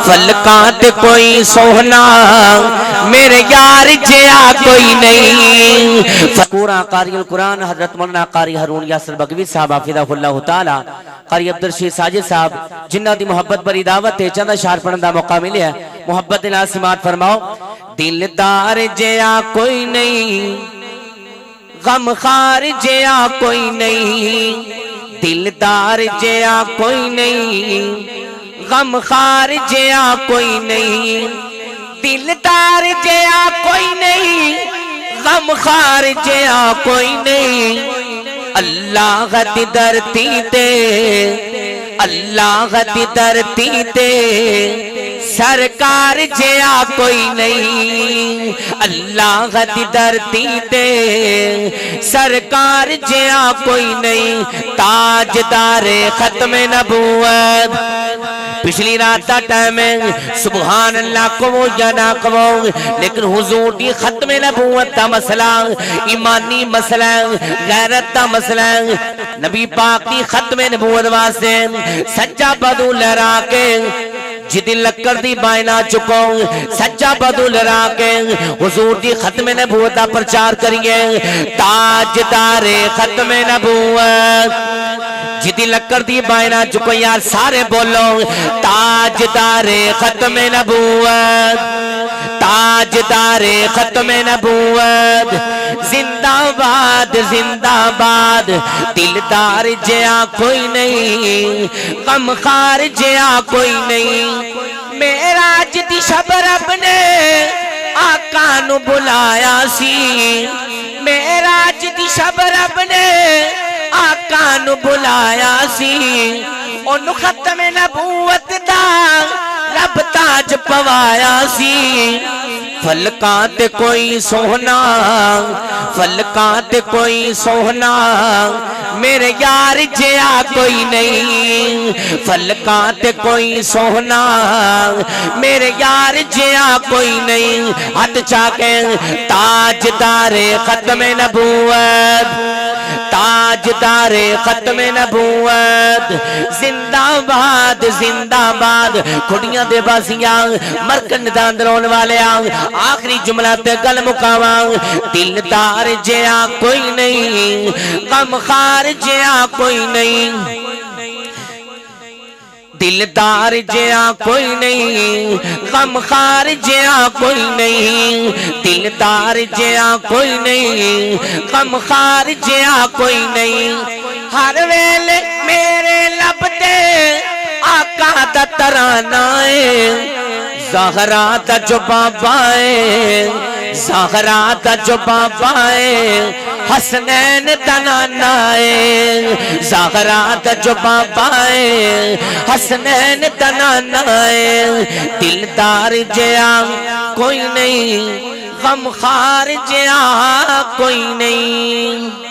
فلکاں تے کوئی سوہنا میرے یار جیا کوئی نہیں قرآن قاری القرآن حضرت مولانا قاری ہارون یاسر بگوی صاحب حافظہ اللہ تعالی قاری عبدالرشید ساجد صاحب جنہ دی محبت بری دعوت ہے چند اشعار پڑھن دا موقع ملیا محبت الہ سماعت فرماؤ دلدار جیا کوئی نہیں غم خار جیا کوئی نہیں دلدار جیا کوئی نہیں غم خار جیا کوئی نہیں دلدار جیا کوئی نہیں غم خار جیا کوئی نہیں اللہ دی دھرتی تے اللہ دی دھرتی تے سرکار جیا کوئی نہیں اللہ دی دھرتی تے سرکار جیا کوئی نہیں تاجدار ختم نبوت پچھلی رات دا ٹائم ہے سبحان اللہ کو یا نہ کو لیکن حضور دی ختم نبوت دا مسئلہ ایمانی مسئلہ غیرت دا مسئلہ نبی پاک دی ختم نبوت واسطے سچا بدو لہرا کے جدی لکر دی بائنا چکو سچا بدو لہرا کے حضور دی ختم نبوت دا پرچار کریے تاجدار ختم نبوت جدی لکر دی بائنا چکو یار سارے بولو تاجدار ختم نبوت تاجدار ختم نبوت زندہ باد دلدار جیا کوئی نہیں غم خار جیا کوئی نہیں معراج دی شب رب نے آقا نو بلایا سی معراج دی شب رب نے آقا نو بلایا سی انو ختم نبوت دا رب تاج پوایا سی فلکاں تے کوئی سوہنا فلکاں تے کوئی سوہنا میرے یار جیا کوئی نہیں فلکاں تے کوئی سوہنا میرے یار جیا کوئی نہیں ہاتھ چاکے تاجدار ختم نبوت تاجدار ختم نبوت زندہ باد کھڑیاں دے بازیاں مرکن داندرون والے آخری جملہ تے گل مکاواں دلدار جیا کوئی نہیں غم خار جیا کوئی نہیں دلدار جیا کوئی نہیں غم خار جیا کوئی نہیں دلدار جیا کوئی نہیں غم خار جیا کوئی نہیں ہر ویلے میرے لب تے آقا دا ترانہ ہے زہرا دا جو بابا ہے زہرا دا جو بابا ہے حسنین دا نانا ہے زہرا دا جو بابا ہے حسنین دا نانا ہے دلدار جیا کوئی نہیں غم خار جیا کوئی نہیں